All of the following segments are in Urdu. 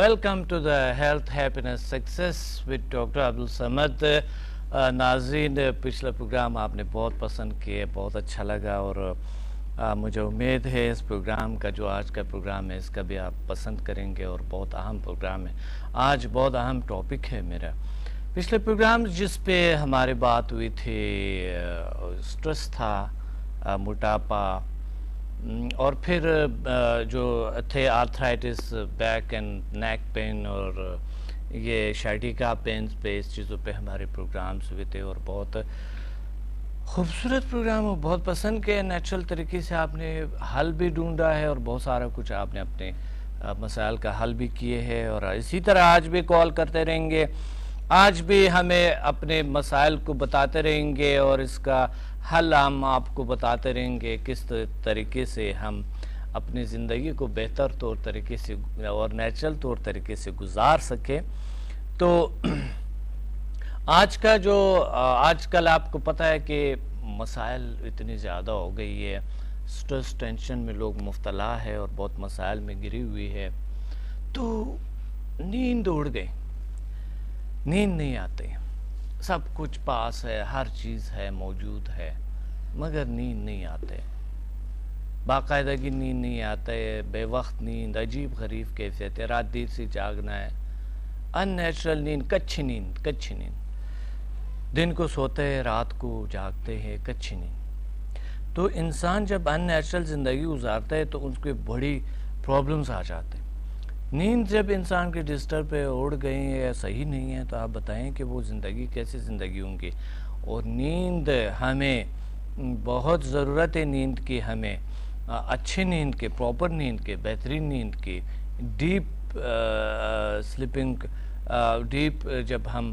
Welcome to the health happiness success with doctor Abdul Samad. ناظرین، پچھلا پروگرام آپ نے بہت پسند کیے، بہت اچھا لگا، اور مجھے امید ہے اس پروگرام کا جو آج کا پروگرام ہے اس کا بھی آپ پسند کریں گے، اور بہت اہم پروگرام ہے. آج بہت اہم ٹاپک ہے میرا. پچھلے پروگرام جس پہ ہماری بات ہوئی تھی سٹریس تھا، موٹاپا، اور پھر جو تھے arthritis, back and neck pain, اور یہ شائٹیکا پینز پہ، اس چیزوں پہ ہمارے پروگرامز ہوئے تھے، اور بہت خوبصورت پروگرام ہو، بہت پسند کیا. نیچرل طریقے سے آپ نے حل بھی ڈھونڈا ہے، اور بہت سارا کچھ آپ نے اپنے مسائل کا حل بھی کیے ہیں، اور اسی طرح آج بھی کال کرتے رہیں گے. آج بھی ہمیں اپنے مسائل کو بتاتے رہیں گے، اور اس کا حل ہم آپ کو بتاتے رہیں گے کس طریقے سے ہم اپنی زندگی کو بہتر طور طریقے سے اور نیچرل طور طریقے سے گزار سکیں. تو آج کل آپ کو پتہ ہے کہ مسائل اتنی زیادہ ہو گئی ہے، سٹریس ٹینشن میں لوگ مبتلا ہے اور بہت مسائل میں گری ہوئی ہے. تو نیند اڑ گئی، نیند نہیں آتی. سب کچھ پاس ہے، ہر چیز ہے، موجود ہے، مگر نیند نہیں آتے. باقاعدگی نیند نہیں آتا ہے، بے وقت نیند، عجیب غریب کیفیت ہے، رات دیر سے جاگنا ہے، ان نیچرل نیند، کچھی نیند. دن کو سوتے ہیں، رات کو جاگتے ہیں، کچھی نیند. تو انسان جب ان نیچرل زندگی گزارتا ہے تو اس کے بڑی پرابلمز آ جاتے ہیں. نیند جب انسان کے ڈسٹرب ہے، اڑ گئی ہے یا صحیح نہیں ہے، تو آپ بتائیں کہ وہ زندگی کیسے زندگی ہوں گی. اور نیند ہمیں بہت ضرورت ہے، نیند کی ہمیں اچھی نیند کے، پراپر نیند کے، بہترین نیند کی، ڈیپ سلیپنگ. ڈیپ جب ہم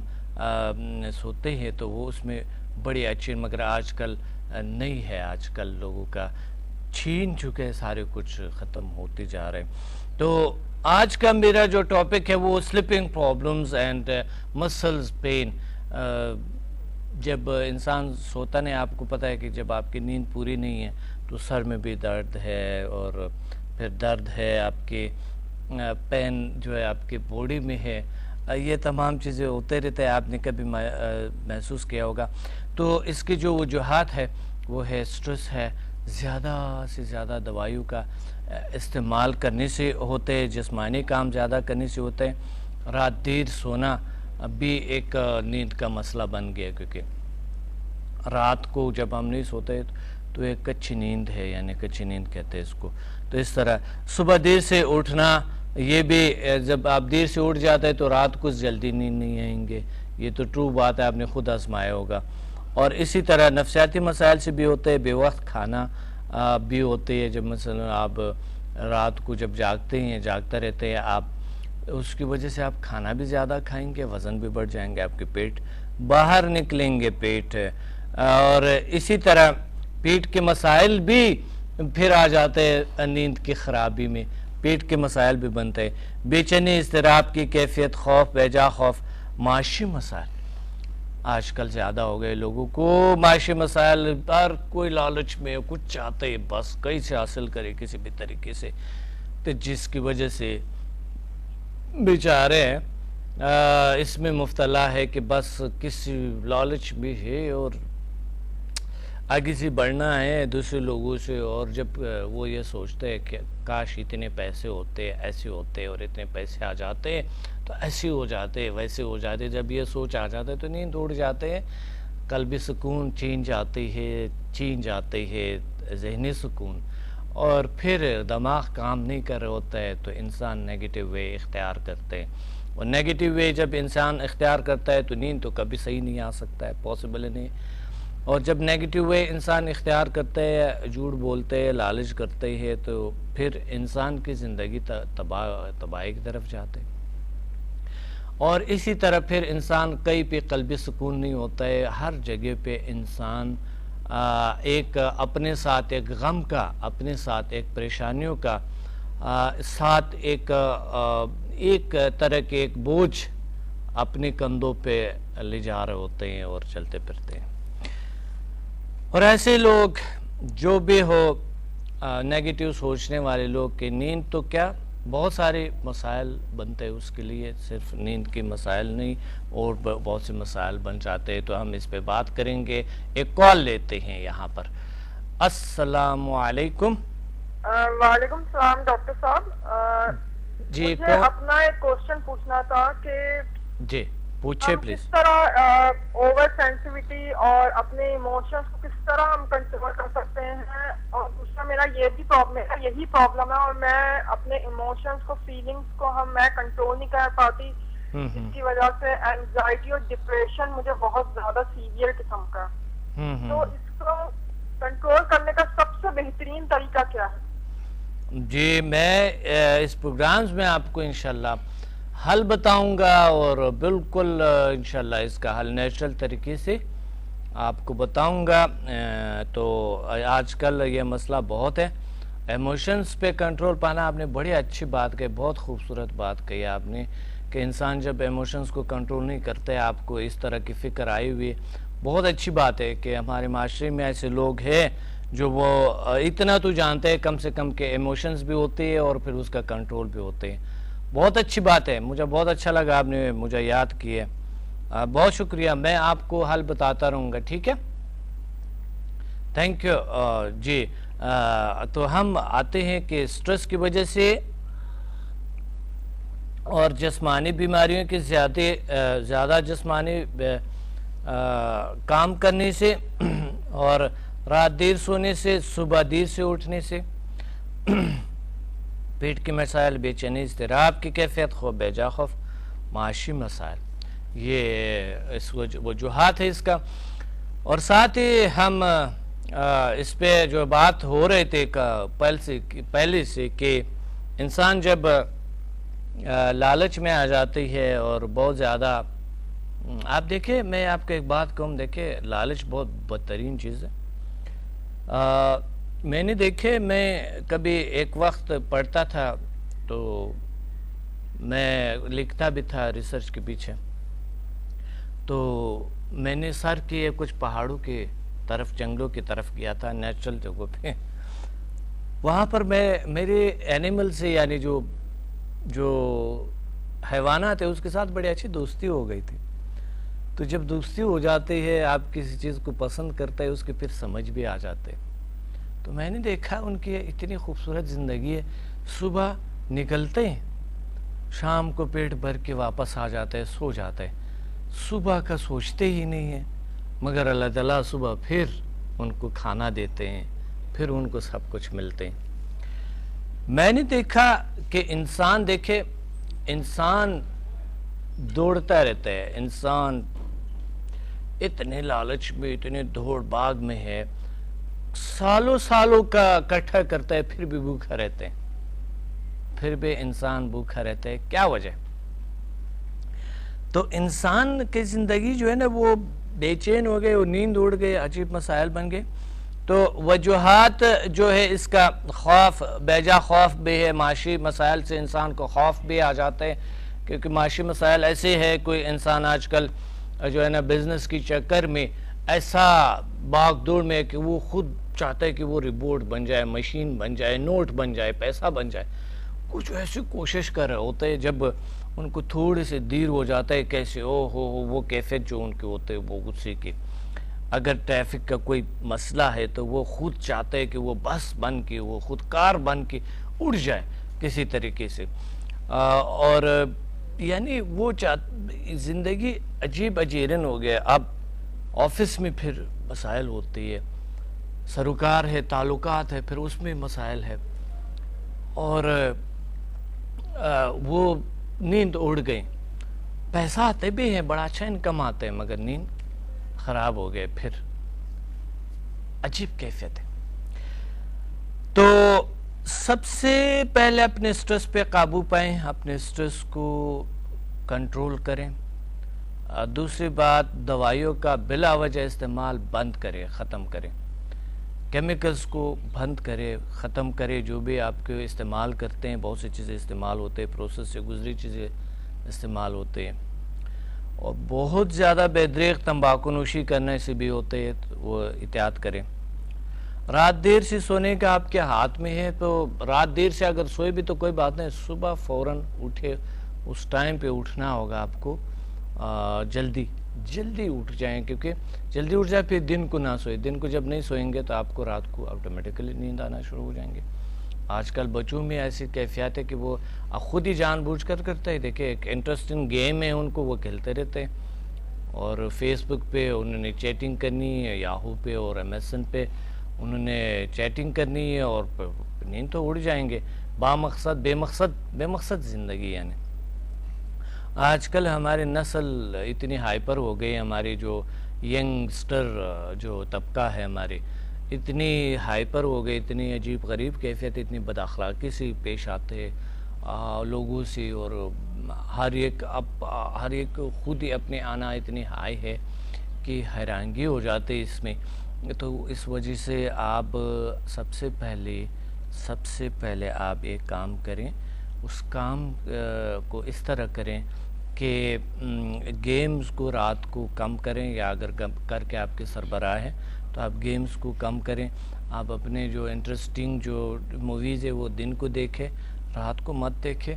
سوتے ہیں تو وہ اس میں بڑی اچھی، مگر آج کل نہیں ہے. آج کل لوگوں کا چھین چکے سارے کچھ ختم ہوتے جا رہے ہیں. تو آج کا میرا جو ٹاپک ہے وہ sleeping problems and muscles pain. جب انسان سوتا نہیں، آپ کو پتہ ہے کہ جب آپ کی نیند پوری نہیں ہے تو سر میں بھی درد ہے، اور پھر درد ہے آپ کے پین جو ہے آپ کے باڈی میں ہے. یہ تمام چیزیں ہوتے رہتے ہیں، آپ نے کبھی محسوس کیا ہوگا. تو اس کی جو وجوہات ہے وہ ہے سٹریس ہے، زیادہ سے زیادہ دوائیوں کا استعمال کرنے سے ہوتے ہیں، جسمانی کام زیادہ کرنے سے ہوتے ہیں. رات دیر سونا بھی ایک نیند کا مسئلہ بن گیا، کیونکہ رات کو جب ہم نہیں سوتے تو ایک کچھی نیند ہے، یعنی کچھی نیند کہتے ہیں اس کو. تو اس طرح صبح دیر سے اٹھنا، یہ بھی جب آپ دیر سے اٹھ جاتے ہیں تو رات کو جلدی نیند نہیں آئیں گے. یہ تو ٹرو بات ہے، آپ نے خود آزمایا ہوگا. اور اسی طرح نفسیاتی مسائل سے بھی ہوتے ہیں، بے وقت کھانا بھی ہوتے ہیں. جب مثلا آپ رات کو جب جاگتے رہتے ہیں آپ، اس کی وجہ سے آپ کھانا بھی زیادہ کھائیں گے، وزن بھی بڑھ جائیں گے، آپ کے پیٹ باہر نکلیں گے پیٹ. اور اسی طرح پیٹ کے مسائل بھی پھر آ جاتے ہیں نیند کی خرابی میں، پیٹ کے مسائل بھی بنتے ہیں. بے چینی، اضطراب کی کیفیت، خوف، بیجا خوف. معاشی مسائل آج کل زیادہ ہو گئے لوگوں کو. معاشی مسائل، ہر کوئی لالچ میں کچھ چاہتے ہیں، بس کہیں سے حاصل کرے کسی بھی طریقے سے، تو جس کی وجہ سے بیچارے اس میں مبتلا ہے کہ بس کسی لالچ بھی ہے اور آگے سے بڑھنا ہے دوسرے لوگوں سے. اور جب وہ یہ سوچتے ہیں کہ کاش اتنے پیسے ہوتے، ایسے ہوتے، اور اتنے پیسے آ جاتے تو ایسے ہو جاتے، ویسے ہو جاتے، جب یہ سوچ آ جاتے تو نیند اڑ جاتے ہیں، قلبی سکون چین جاتے ہے، ذہنی سکون. اور پھر دماغ کام نہیں کر رہا ہوتا ہے تو انسان نیگیٹو وے اختیار کرتے ہیں. اور نیگیٹو وے جب انسان اختیار کرتا ہے تو نیند تو کبھی صحیح نہیں آ سکتا ہے، پاسبل نہیں. اور جب نیگیٹو وے انسان اختیار کرتے ہیں، جھوٹ بولتے ہیں، لالچ کرتے ہیں، تو پھر انسان کی زندگی تباہی کی طرف جاتے. اور اسی طرح پھر انسان کہیں پہ قلبی سکون نہیں ہوتا ہے. ہر جگہ پہ انسان ایک اپنے ساتھ ایک غم کا، اپنے ساتھ ایک پریشانیوں کا ساتھ ایک طرح کے ایک بوجھ اپنے کندھوں پہ لے جا رہے ہوتے ہیں اور چلتے پھرتے ہیں. اور ایسے لوگ جو بھی ہو نیگیٹو سوچنے والے لوگ کی نیند تو کیا بہت سارے مسائل بنتے ہیں اس کے لیے، صرف نیند کے مسائل نہیں اور بہت سے مسائل بن جاتے ہیں، تو ہم اس پہ بات کریں گے۔ ایک کال لیتے ہیں یہاں پر۔ السلام علیکم۔ وعلیکم السلام ڈاکٹر صاحب، جی مجھے اپنا ایک کوشچن پوچھنا تھا کہ جی پوچھے ہم پلیز۔ کس طرح اوور سینسیٹیوٹی اور اپنے ایموشنس کو کس طرح ہم کنٹرول کر سکتے ہیں، اور دوسرا میرا یہی پرابلم ہے، اور میں اپنے ایموشنس کو، فیلنگس کو میں کنٹرول نہیں کر پاتی، اس کی وجہ سے اینگزائٹی اور ڈپریشن مجھے بہت زیادہ سیویئر قسم کا، تو اس کو کنٹرول کرنے کا سب سے بہترین طریقہ کیا ہے؟ جی میں اس پروگرامز میں آپ کو انشاءاللہ حل بتاؤں گا، اور بالکل انشاءاللہ اس کا حل نیچرل طریقے سے آپ کو بتاؤں گا۔ تو آج کل یہ مسئلہ بہت ہے، ایموشنز پہ کنٹرول پانا۔ آپ نے بڑی اچھی بات کہی، بہت خوبصورت بات کہی آپ نے، کہ انسان جب ایموشنز کو کنٹرول نہیں کرتے، آپ کو اس طرح کی فکر آئی ہوئی، بہت اچھی بات ہے کہ ہمارے معاشرے میں ایسے لوگ ہیں جو وہ اتنا تو جانتے ہیں کم سے کم کہ ایموشنز بھی ہوتے ہیں اور پھر اس کا کنٹرول بھی ہوتے ہیں۔ بہت اچھی بات ہے، مجھے بہت اچھا لگا آپ نے مجھے یاد کیے، بہت شکریہ۔ میں آپ کو حل بتاتا رہوں گا، ٹھیک ہے؟ Thank you. جی تو ہم آتے ہیں کہ سٹریس کی وجہ سے اور جسمانی بیماریوں کے زیادہ جسمانی کام کرنے سے اور رات دیر سونے سے، صبح دیر سے اٹھنے سے، پیٹ کے مسائل، بے چینی، اضطراب کی کیفیت، خوف، بیجا خوف، معاشی مسائل، یہ اس وجوہات ہے اس کا۔ اور ساتھ ہی ہم اس پہ جو بات ہو رہے تھے پہلے سے کہ انسان جب لالچ میں آ جاتی ہے اور بہت زیادہ، آپ دیکھیں میں آپ کو ایک بات کہوں، دیکھیں لالچ بہت بدترین چیز ہے۔ میں نے دیکھے، میں کبھی ایک وقت پڑھتا تھا تو میں لکھتا بھی تھا ریسرچ کے پیچھے، تو میں نے سر کیے کچھ پہاڑوں کی طرف، جنگلوں کی طرف گیا تھا، نیچرل جگہوں پہ۔ وہاں پر میرے اینیمل سے، یعنی جو حیوانات ہیں اس کے ساتھ بڑی اچھی دوستی ہو گئی تھی۔ تو جب دوستی ہو جاتی ہے، آپ کسی چیز کو پسند کرتے ہیں، اس کے پھر سمجھ بھی آ جاتے ہیں۔ تو میں نے دیکھا ان کی اتنی خوبصورت زندگی ہے، صبح نکلتے ہیں، شام کو پیٹ بھر کے واپس آ جاتے ہیں، سو جاتے ہیں، صبح کا سوچتے ہی نہیں ہیں، مگر اللہ تعالیٰ صبح پھر ان کو کھانا دیتے ہیں، پھر ان کو سب کچھ ملتے ہیں۔ میں نے دیکھا کہ انسان دوڑتا رہتا ہے، انسان اتنے لالچ میں، اتنے دوڑ باغ میں ہے، سالوں کا اکٹھا کرتا ہے، پھر بھی بھوکا رہتے ہیں، پھر بھی انسان بھوکا رہتا ہے۔ کیا وجہ؟ تو انسان کی زندگی جو ہے نا وہ بے چین ہو گئے، وہ نیند اڑ گئی، عجیب مسائل بن گئے۔ تو وجوہات جو ہے اس کا، خوف، بیجا خوف بھی ہے، معاشی مسائل سے انسان کو خوف بھی آ جاتا ہے، کیونکہ معاشی مسائل ایسے ہے، کوئی انسان آج کل جو ہے نا بزنس کی چکر میں ایسا باغ دوڑ میں ہے کہ وہ خود چاہتا ہے کہ وہ روبوٹ بن جائے، مشین بن جائے، نوٹ بن جائے، پیسہ بن جائے، کچھ ایسی کوشش کر رہے ہوتے ہیں، جب ان کو تھوڑے سے دیر ہو جاتا ہے، کیسے وہ کیفیت جو ان کے ہوتے ہیں وہ غصے کی، اگر ٹریفک کا کوئی مسئلہ ہے تو وہ خود چاہتے ہیں کہ وہ بس بن کے، وہ خود کار بن کے اڑ جائے کسی طریقے سے، اور یعنی وہ زندگی عجیب اجیرن ہو گیا۔ اب آفس میں پھر مسائل ہوتی ہے، سروکار ہے، تعلقات ہے، پھر اس میں مسائل ہے، اور وہ نیند اڑ گئی، پیسہ آتے بھی ہیں، بڑا اچھا انکم آتے ہیں، مگر نیند خراب ہو گئے، پھر عجیب کیفیت ہے۔ تو سب سے پہلے اپنے سٹریس پہ قابو پائیں، اپنے سٹریس کو کنٹرول کریں۔ دوسری بات، دوائیوں کا بلا وجہ استعمال بند کریں، ختم کریں، کیمیکلز کو بند کریں، ختم کریں، جو بھی آپ کے استعمال کرتے ہیں، بہت سی چیزیں استعمال ہوتے ہیں، پروسیس سے گزری چیزیں استعمال ہوتے ہیں، اور بہت زیادہ بے دریغ تمباکو نوشی کرنے سے بھی ہوتے ہیں، تو وہ احتیاط کریں۔ رات دیر سے سونے کا آپ کے ہاتھ میں ہے، تو رات دیر سے اگر سوئے بھی تو کوئی بات نہیں، صبح فوراً اٹھے، اس ٹائم پہ اٹھنا ہوگا آپ کو، جلدی اٹھ جائیں، کیونکہ جلدی اٹھ جائے پھر دن کو نہ سوئے، دن کو جب نہیں سوئیں گے تو آپ کو رات کو آٹومیٹکلی نیند آنا شروع ہو جائیں گے۔ آج کل بچوں میں ایسی کیفیت ہے کہ وہ خود ہی جان بوجھ کر کرتے ہیں، دیکھیں ایک انٹرسٹنگ گیم ہے ان کو، وہ کھیلتے رہتے ہیں، اور فیس بک پہ انہوں نے چیٹنگ کرنی ہے، یاہو پہ اور MSN پہ انہوں نے چیٹنگ کرنی ہے، اور نیند تو اڑ جائیں گے، بے مقصد زندگی یعنی۔ آج کل ہماری نسل اتنی ہائپر ہو گئی، ہماری جو ینگسٹر جو طبقہ ہے ہماری، اتنی ہائپر ہو گئی، اتنی عجیب غریب کیفیت، اتنی بد اخلاقی سے پیش آتے لوگوں سے، اور ہر ایک خود ہی اپنے آنا اتنی ہائی ہے کہ حیرانگی ہو جاتے اس میں۔ تو اس وجہ سے آپ سب سے پہلے آپ ایک کام کریں، اس کام کو اس طرح کریں کہ گیمز کو رات کو کم کریں، یا اگر کر کے آپ کے سربراہ ہیں تو آپ گیمز کو کم کریں، آپ اپنے جو انٹرسٹنگ جو موویز ہے وہ دن کو دیکھیں، رات کو مت دیکھیں،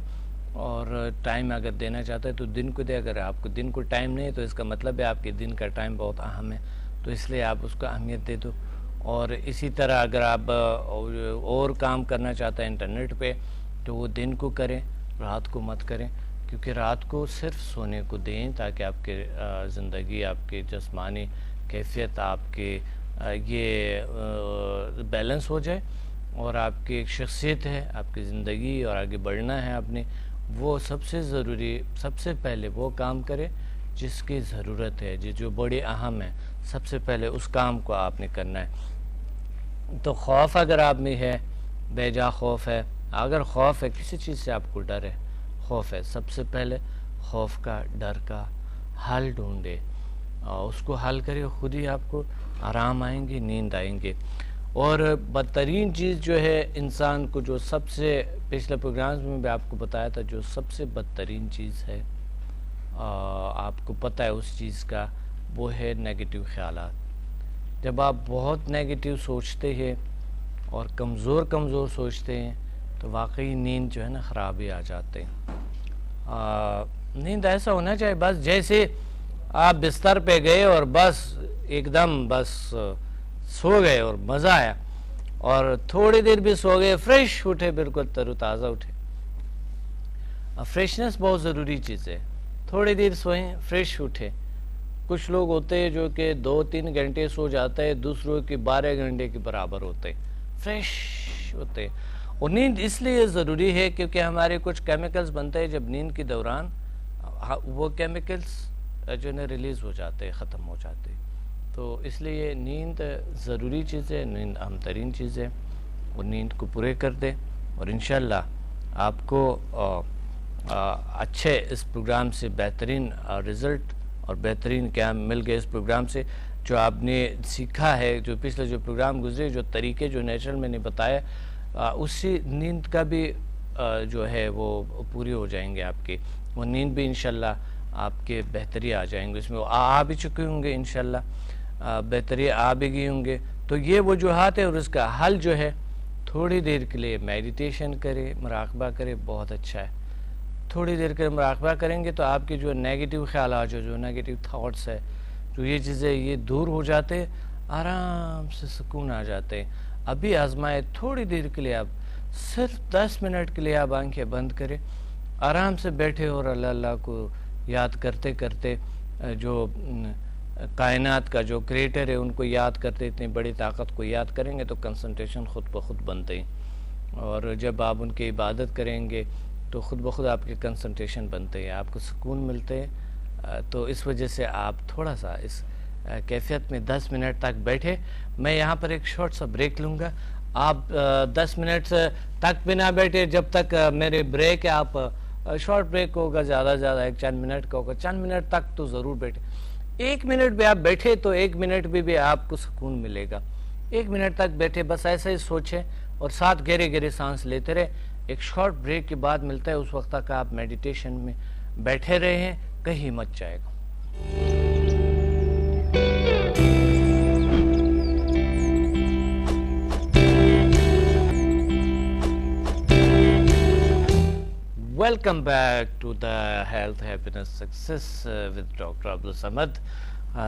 اور ٹائم اگر دینا چاہتا ہے تو دن کو دے، اگر آپ کو دن کو ٹائم نہیں ہے تو اس کا مطلب ہے آپ کے دن کا ٹائم بہت اہم ہے، تو اس لیے آپ اس کو اہمیت دے دو۔ اور اسی طرح اگر آپ اور کام کرنا چاہتے ہیں انٹرنیٹ پہ تو وہ دن کو کریں، رات کو مت کریں، کیونکہ رات کو صرف سونے کو دیں تاکہ آپ کے زندگی، آپ کے جسمانی کیفیت، آپ کے یہ بیلنس ہو جائے، اور آپ کی ایک شخصیت ہے، آپ کی زندگی اور آگے بڑھنا ہے اپنے، وہ سب سے ضروری، سب سے پہلے وہ کام کرے جس کی ضرورت ہے، جو بڑے اہم ہے، سب سے پہلے اس کام کو آپ نے کرنا ہے۔ تو خوف اگر آپ میں ہے، بے جا خوف ہے، اگر خوف ہے کسی چیز سے، آپ کو ڈر ہے، خوف ہے، سب سے پہلے خوف کا، ڈر کا حل ڈھونڈے، اور اس کو حل کرے، خود ہی آپ کو آرام آئیں گے، نیند آئیں گے۔ اور بدترین چیز جو ہے انسان کو، جو سب سے پچھلے پروگرامز میں بھی آپ کو بتایا تھا، جو سب سے بدترین چیز ہے آپ کو پتہ ہے اس چیز کا، وہ ہے نیگیٹو خیالات۔ جب آپ بہت نیگیٹو سوچتے ہیں اور کمزور سوچتے ہیں تو واقعی نیند جو ہے نا خراب ہی آ جاتے ہیں۔ نیند ایسا ہونا چاہیے بس جیسے آپ بستر پہ گئے اور بس ایک دم بس سو گئے اور مزہ آیا، اور تھوڑی دیر بھی سو گئے، فریش اٹھے، بالکل تر و تازہ اٹھے۔ فریشنس بہت ضروری چیز ہے، تھوڑی دیر سوئیں، فریش اٹھے۔ کچھ لوگ ہوتے ہیں جو کہ 2-3 گھنٹے سو جاتے ہیں، دوسروں کی 12 گھنٹے کے برابر ہوتے ہیں، فریش ہوتے ہیں۔ اور نیند اس لیے ضروری ہے کیونکہ ہمارے کچھ کیمیکلز بنتے ہیں جب نیند کے دوران، وہ کیمیکلز جو ہے ریلیز ہو جاتے ہیں، ختم ہو جاتے ہیں۔ تو اس لیے نیند ضروری چیز ہے، نیند اہم ترین چیز ہے، اور نیند کو پورے کر دیں، اور انشاءاللہ آپ کو اچھے اس پروگرام سے بہترین رزلٹ اور بہترین قیام مل گئے۔ اس پروگرام سے جو آپ نے سیکھا ہے، جو پچھلے جو پروگرام گزرے، جو طریقے جو نیچرل میں نے بتایا، اسی نیند کا بھی جو ہے وہ پوری ہو جائیں گے آپ کی، وہ نیند بھی انشاءاللہ آپ کے بہتری آ جائیں گے، اس میں وہ آ بھی چکے ہوں گے انشاءاللہ، بہتری آ بھی گئی ہوں گے۔ تو یہ وجوہات ہے، اور اس کا حل جو ہے تھوڑی دیر کے لیے میڈیٹیشن کرے، مراقبہ کرے، بہت اچھا ہے۔ تھوڑی دیر کے مراقبہ کریں گے تو آپ کے جو نیگیٹو خیالات، جو نیگیٹو تھاٹس ہے، جو یہ چیزیں یہ دور ہو جاتے، آرام سے سکون آ جاتے۔ ابھی آزمائے، تھوڑی دیر کے لیے، آپ صرف 10 منٹ کے لیے آپ آنکھیں بند کریں، آرام سے بیٹھے اور اللہ کو یاد کرتے کرتے، جو کائنات کا جو کریٹر ہے ان کو یاد کرتے، اتنی بڑی طاقت کو یاد کریں گے تو کنسنٹریشن خود بخود بنتے ہیں، اور جب آپ ان کی عبادت کریں گے تو خود بخود آپ کے کنسنٹریشن بنتے ہیں، آپ کو سکون ملتے ہیں۔ تو اس وجہ سے آپ تھوڑا سا اس کیفیت میں 10 منٹ تک بیٹھے۔ میں یہاں پر ایک شارٹ سا بریک لوں گا، آپ 10 منٹ تک بھی نہ بیٹھے، جب تک میرے بریک ہے، آپ شارٹ بریک ہوگا، زیادہ سے زیادہ 1 چند منٹ کا ہوگا، چند منٹ تک تو ضرور بیٹھے۔ 1 منٹ بھی آپ بیٹھے تو 1 منٹ بھی آپ کو سکون ملے گا۔ 1 منٹ تک بیٹھے، بس ایسے ہی سوچیں اور ساتھ گہرے گہرے سانس لیتے رہے۔ ایک شارٹ بریک کے بعد ملتا ہے، اس وقت تک آپ میڈیٹیشن میں بیٹھے رہے ہیں، کہیں مت جائے گا۔ Welcome back to the Health Happiness Success with Dr. Abdul Samad.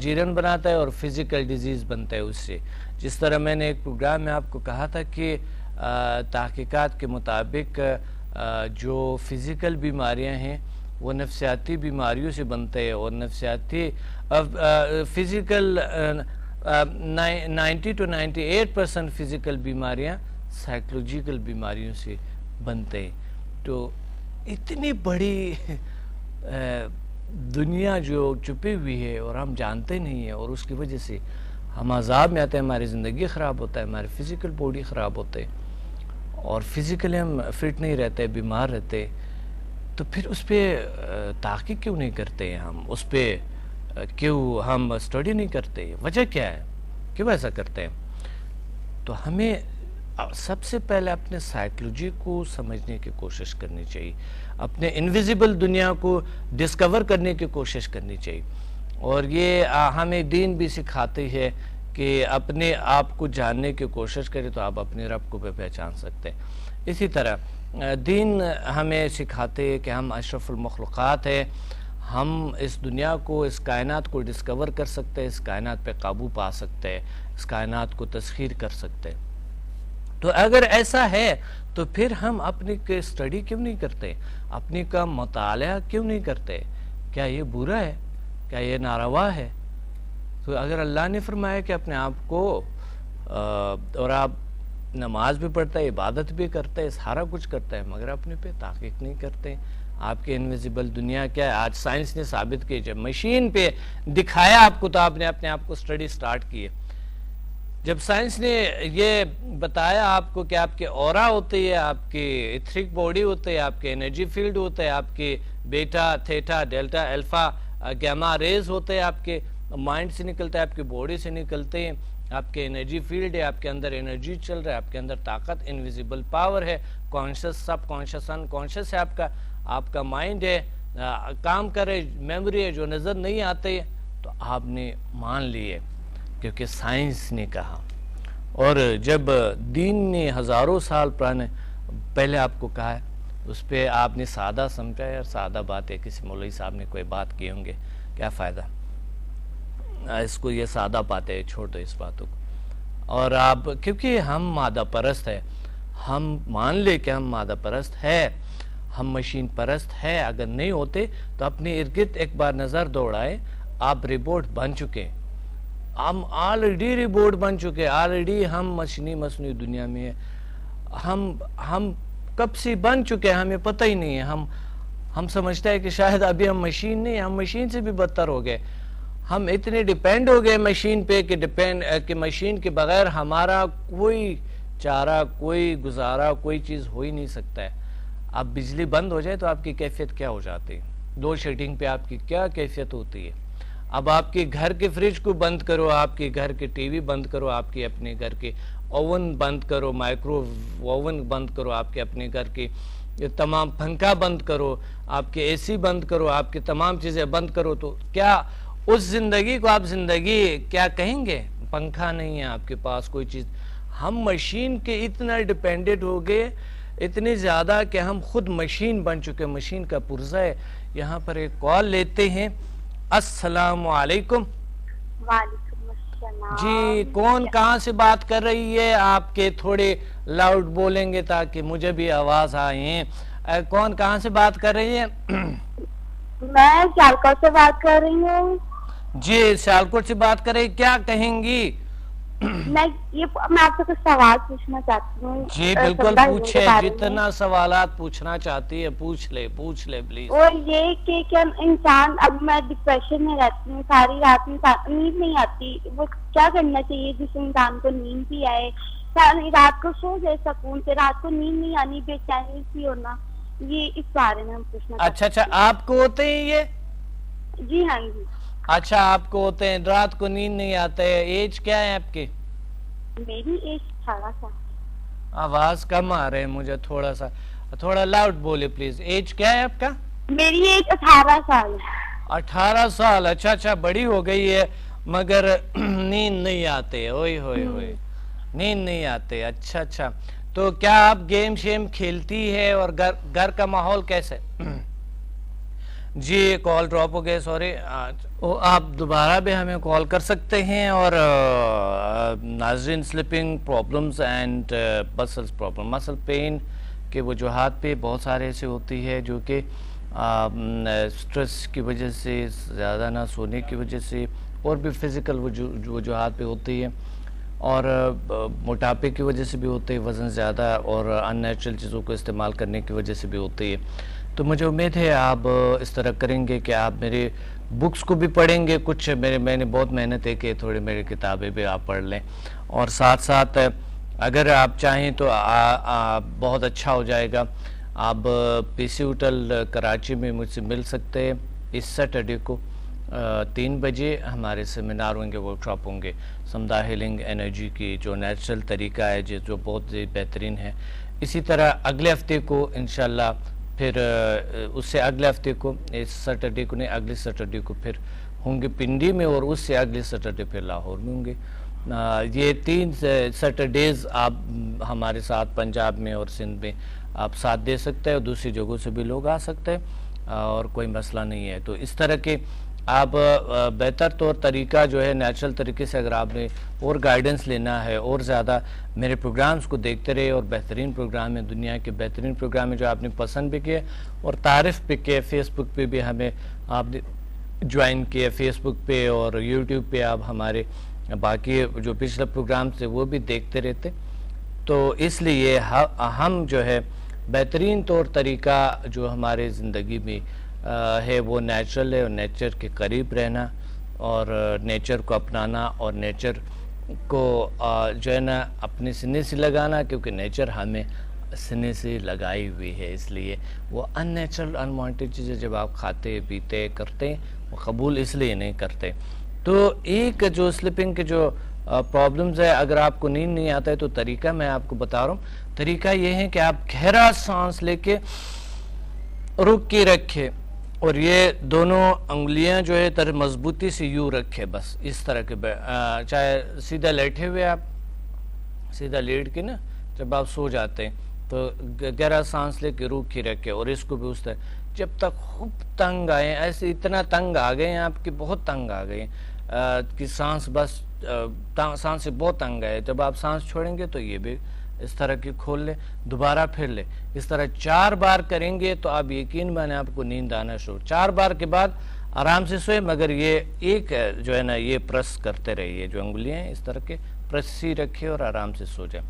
جیرن بناتا ہے اور فزیکل ڈیزیز بنتا ہے اس سے. جس طرح میں نے ایک پروگرام میں آپ کو کہا تھا کہ تحقیقات کے مطابق جو فزیکل بیماریاں ہیں وہ نفسیاتی بیماریوں سے بنتے ہیں, اور نفسیاتی فزیکل 90 to 98% فزیکل بیماریاں سائیکولوجیکل بیماریوں سے بنتے ہیں. تو اتنی بڑی دنیا جو چھپی ہوئی ہے اور ہم جانتے نہیں ہیں, اور اس کی وجہ سے ہم عذاب میں آتے ہیں, ہماری زندگی خراب ہوتا ہے, ہماری فزیکل باڈی خراب ہوتے ہیں, اور فزیکلی ہم فٹ نہیں رہتے, بیمار رہتے. تو پھر اس پہ تحقیق کیوں نہیں کرتے ہم, اس پہ کیوں ہم اسٹڈی نہیں کرتے, وجہ کیا ہے, کیوں ایسا کرتے ہیں؟ تو ہمیں سب سے پہلے اپنے سائیکلوجی کو سمجھنے کی کوشش کرنی چاہیے, اپنے انویزیبل دنیا کو ڈسکور کرنے کی کوشش کرنی چاہیے. اور یہ ہمیں دین بھی سکھاتی ہے کہ اپنے آپ کو جاننے کی کوشش کریں تو آپ اپنے رب کو پہچان سکتے ہیں. اسی طرح دین ہمیں سکھاتے ہیں کہ ہم اشرف المخلوقات ہیں, ہم اس دنیا کو, اس کائنات کو ڈسکور کر سکتے ہیں, اس کائنات پہ قابو پا سکتے ہیں, اس کائنات کو تسخیر کر سکتے ہیں. تو اگر ایسا ہے تو پھر ہم اپنی اسٹڈی کیوں نہیں کرتے, اپنی کا مطالعہ کیوں نہیں کرتے؟ کیا یہ برا ہے؟ کیا یہ ناروا ہے؟ تو اگر اللہ نے فرمایا کہ اپنے آپ کو, اور آپ نماز بھی پڑھتا ہے, عبادت بھی کرتا ہے, سارا کچھ کرتا ہے, مگر اپنے پہ تحقیق نہیں کرتے. آپ کے انویزیبل دنیا کیا ہے؟ آج سائنس نے ثابت کی, جب مشین پہ دکھایا آپ کو تو آپ نے اپنے آپ کو اسٹڈی سٹارٹ کی ہے. جب سائنس نے یہ بتایا آپ کو کہ آپ کے اورا ہوتی ہے, آپ کی ایتھرک باڈی ہوتی ہے, آپ کے انرجی فیلڈ ہوتے ہیں, آپ کے beta, theta, delta, alpha, gamma rays ہوتے ہیں, آپ کے مائنڈ سے نکلتے ہیں, آپ کی باڈی سے نکلتے ہیں, آپ کے انرجی فیلڈ ہے, آپ کے اندر انرجی چل رہا ہے, آپ کے اندر طاقت, انویزیبل پاور ہے, کانشس, سب کانشس, ان کانشس ہے, آپ کا مائنڈ ہے, کام کرے, میموری ہے, جو نظر نہیں آتے. تو آپ نے مان لیے کیونکہ سائنس نے کہا. اور جب دین نے ہزاروں سال پہلے آپ کو کہا ہے, اس پہ آپ نے سادہ سمجھا ہے. اور سادہ بات ہے, کسی مولوی صاحب نے کوئی بات کی ہوں گے, کیا فائدہ اس کو, یہ سادہ بات ہے, چھوڑ دو اس باتوں کو. اور آپ, کیونکہ ہم مادہ پرست ہے, ہم مان لے کہ ہم مادہ پرست ہے, ہم مشین پرست ہے. اگر نہیں ہوتے تو اپنے ارد گرد ایک بار نظر دوڑائے, آپ ریبوٹ بن چکے, ہم آلریڈی ریبوٹ بن چکے, آلریڈی ہم مصنوعی دنیا میں ہیں. ہم کب سے بن چکے ہیں, ہمیں پتہ ہی نہیں ہے. ہم سمجھتے ہیں کہ شاید ابھی ہم مشین نہیں, ہم مشین سے بھی بدتر ہو گئے. ہم اتنے ڈیپینڈ ہو گئے مشین پہ کہ مشین کے بغیر ہمارا کوئی چارہ, کوئی گزارا, کوئی چیز ہو ہی نہیں سکتا ہے. اب بجلی بند ہو جائے تو آپ کی کیفیت کیا ہو جاتی ہے, لوڈ شیڈنگ پہ آپ کی کیا کیفیت ہوتی ہے. اب آپ کے گھر کے فریج کو بند کرو, آپ کے گھر کے ٹی وی بند کرو, آپ کے اپنے گھر کے اوون بند کرو, مائکرو اوون بند کرو, آپ کے اپنے گھر کے تمام پنکھا بند کرو, آپ کے اے سی بند کرو, آپ کی تمام چیزیں بند کرو, تو کیا اس زندگی کو آپ زندگی کیا کہیں گے؟ پنکھا نہیں ہے آپ کے پاس, کوئی چیز. ہم مشین کے اتنا ڈیپینڈنٹ ہو گئے, اتنی زیادہ کہ ہم خود مشین بن چکے, مشین کا پرزہ ہے. یہاں پر ایک کال لیتے ہیں. السلام علیکم. وعلیکم السلام. جی, کون کہاں سے بات کر رہی ہے؟ آپ کے تھوڑے لاؤڈ بولیں گے تاکہ مجھے بھی آواز آئے. کون کہاں سے بات کر رہی ہے؟ میں سیالکوٹ سے بات کر رہی ہوں. جی, سیالکوٹ سے بات کر رہی, کیا کہیں گی؟ میں آپ سے کچھ سوال پوچھنا چاہتی ہوں. جی بالکل پوچھے, جتنا سوالات پوچھنا چاہتی ہے پوچھ لے پلیز. اور یہ کہ کیا انسان, اب میں ڈپریشن میں رہتی ہوں, ساری رات میں نیند نہیں آتی, وہ کیا کرنا چاہیے جس انسان کو نیند بھی آئے, رات کو سو جائے سکون سے, رات کو نیند نہیں آنی, بے چینی سی ہونا, یہ اس بارے میں ہم پوچھنا. اچھا, آپ کو ہوتے ہیں یہ؟ جی ہاں جی. اچھا, آپ کو ہوتے ہیں, رات کو نیند نہیں آتا ہے. ایج کیا ہے آپ کی؟ میری ایج 18 سال. آواز کم آ رہے ہیں مجھے, تھوڑا لاؤڈ بولے پلیز. ایج کیا ہے آپ کا؟ میری ایج 18 سال ہے. 18 سال, اچھا, بڑی ہو گئی ہے, مگر نیند نہیں آتے. ہوئے نیند نہیں آتے. اچھا, تو کیا آپ گیم شیم کھیلتی ہے, اور گھر کا ماحول کیسے؟ جی کال ڈراپ ہو گئے، سوری. آپ دوبارہ بھی ہمیں کال کر سکتے ہیں. اور ناظرین، slipping problems and muscles problem, مسل پین کے وجوہات پہ بہت سارے ایسے ہوتی ہے جو کہ سٹریس کی وجہ سے، زیادہ نہ سونے کی وجہ سے، اور بھی فزیکل وجوہات پہ ہوتی ہے، اور موٹاپے کی وجہ سے بھی ہوتی ہے، وزن زیادہ اور ان نیچرل چیزوں کو استعمال کرنے کی وجہ سے بھی ہوتی ہے. تو مجھے امید ہے آپ اس طرح کریں گے کہ آپ میرے بکس کو بھی پڑھیں گے. کچھ میں نے بہت محنت ہے کہ تھوڑی میری کتابیں بھی آپ پڑھ لیں، اور ساتھ ساتھ اگر آپ چاہیں تو بہت اچھا ہو جائے گا. آپ پی سی ہوٹل کراچی میں مجھ سے مل سکتے ہیں. اس سیٹرڈے کو 3 بجے ہمارے سیمینار ہوں گے، ورکشاپ ہوں گے سمدھا ہیلنگ انرجی کی، جو نیچرل طریقہ ہے جو بہت بہترین ہے. اسی طرح اگلے ہفتے کو انشاءاللہ، پھر اس سے اگلے ہفتے کو، اس سیٹرڈے کو نہیں، اگلے سیٹرڈے کو پھر ہوں گے پنڈی میں، اور اس سے اگلے سیٹرڈے پھر لاہور میں ہوں گے. یہ 3 سیٹرڈیز آپ ہمارے ساتھ پنجاب میں اور سندھ میں آپ ساتھ دے سکتے ہیں، اور دوسری جگہوں سے بھی لوگ آ سکتے ہیں، اور کوئی مسئلہ نہیں ہے. تو اس طرح کے آپ بہتر طور طریقہ جو ہے نیچرل طریقے سے، اگر آپ نے اور گائیڈنس لینا ہے، اور زیادہ میرے پروگرامز کو دیکھتے رہے، اور بہترین پروگرام ہیں، دنیا کے بہترین پروگرام ہیں جو آپ نے پسند بھی کیے اور تعریف بھی کیے. فیس بک پہ بھی ہمیں آپ نے جوائن کیے، فیس بک پہ اور یوٹیوب پہ آپ ہمارے باقی جو پچھلے پروگرامز تھے وہ بھی دیکھتے رہتے. تو اس لیے ہم جو ہے بہترین طور طریقہ جو ہمارے زندگی میں ہے وہ نیچرل ہے، اور نیچر کے قریب رہنا، اور نیچر کو اپنانا، اور نیچر کو جو ہے نا اپنے سینے سے لگانا، کیونکہ نیچر ہمیں سینے سے لگائی ہوئی ہے. اس لیے وہ ان نیچرل انوانٹیڈ چیزیں جب آپ کھاتے پیتے کرتے ہیں، وہ قبول اس لیے نہیں کرتے. تو ایک جو سلپنگ کے جو پرابلمز ہے، اگر آپ کو نیند نہیں آتا ہے تو طریقہ میں آپ کو بتا رہا ہوں. طریقہ یہ ہے کہ آپ گہرا سانس لے کے رک کے رکھے، اور یہ دونوں انگلیاں جو ہے مضبوطی سے یوں رکھے، بس اس طرح کے. چاہے سیدھا لیٹے ہوئے، آپ سیدھا لیٹ کے نا جب آپ سو جاتے ہیں تو گہرا سانس لے کے روک کے رکھے، اور اس کو بھی اس طرح جب تک خوب تنگ آئے، ایسے اتنا تنگ آ گئے ہیں آپ کے، بہت تنگ آ گئے ہیں کہ سانس بس سانس سے بہت تنگ آئے. جب آپ سانس چھوڑیں گے تو یہ بھی اس طرح کی کھول لیں، دوبارہ پھر لیں. اس طرح 4 بار کریں گے تو آپ یقین مانیں آپ کو نیند آنا شروع. 4 بار کے بعد آرام سے سوئے، مگر یہ ایک جو ہے نا یہ پریس کرتے رہیے، جو انگلیاں ہیں اس طرح کے پریس ہی رکھے اور آرام سے سو جائیں.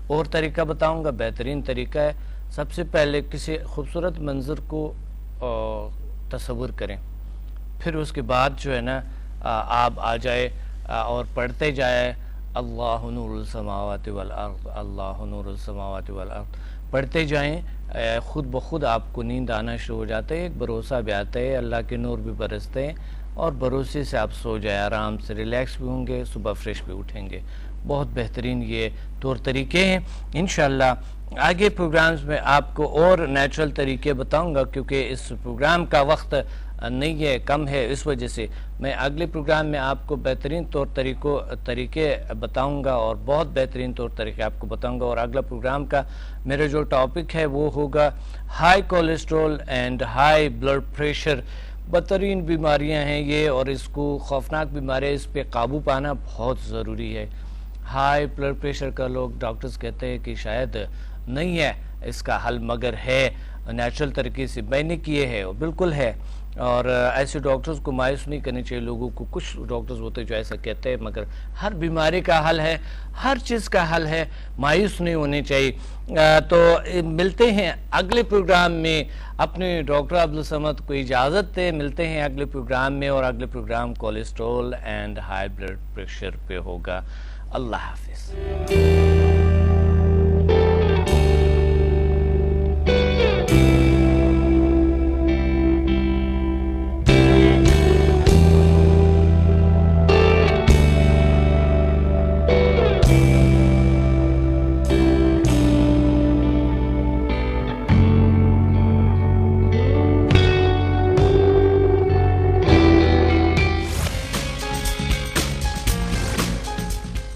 اور طریقہ بتاؤں گا، بہترین طریقہ ہے. سب سے پہلے کسی خوبصورت منظر کو تصور کریں، پھر اس کے بعد جو ہے نا آپ آ جائے اور پڑھتے جائے اللہ نور السماوات والارض، اللہ نور السماوات والارض، پڑھتے جائیں. خود بخود آپ کو نیند آنا شروع ہو جاتا ہے، ایک بھروسہ بھی آتا ہے، اللہ کے نور بھی برستے ہیں، اور بھروسے سے آپ سو جائیں، آرام سے ریلیکس بھی ہوں گے، صبح فریش بھی اٹھیں گے. بہت بہترین یہ طور طریقے ہیں. انشاءاللہ آگے پروگرامز میں آپ کو اور نیچرل طریقے بتاؤں گا، کیونکہ اس پروگرام کا وقت نہیں ہے، کم ہے، اس وجہ سے میں اگلے پروگرام میں آپ کو بہترین طور طریقے بتاؤں گا، اور بہت بہترین طور طریقے آپ کو بتاؤں گا. اور اگلا پروگرام کا میرا جو ٹاپک ہے وہ ہوگا high cholesterol and high blood pressure. بدترین بیماریاں ہیں یہ، اور اس کو خوفناک بیماری، اس پہ قابو پانا بہت ضروری ہے. ہائی بلڈ پریشر کا لوگ ڈاکٹرز کہتے ہیں کہ شاید نہیں ہے اس کا حل، مگر ہے نیچرل طریقے سے. میں نے کیے ہے، اور بالکل ہے. اور ایسے ڈاکٹرز کو مایوس نہیں کرنی چاہیے لوگوں کو. کچھ ڈاکٹرز ہوتے ہیں جو ایسا کہتے ہیں، مگر ہر بیماری کا حل ہے، ہر چیز کا حل ہے، مایوس نہیں ہونے چاہیے. تو ملتے ہیں اگلے پروگرام میں. اپنے ڈاکٹر عبدالصمد کو اجازت دے، ملتے ہیں اگلے پروگرام میں، اور اگلے programme cholesterol and high blood pressure پہ ہوگا. اللہ حافظ.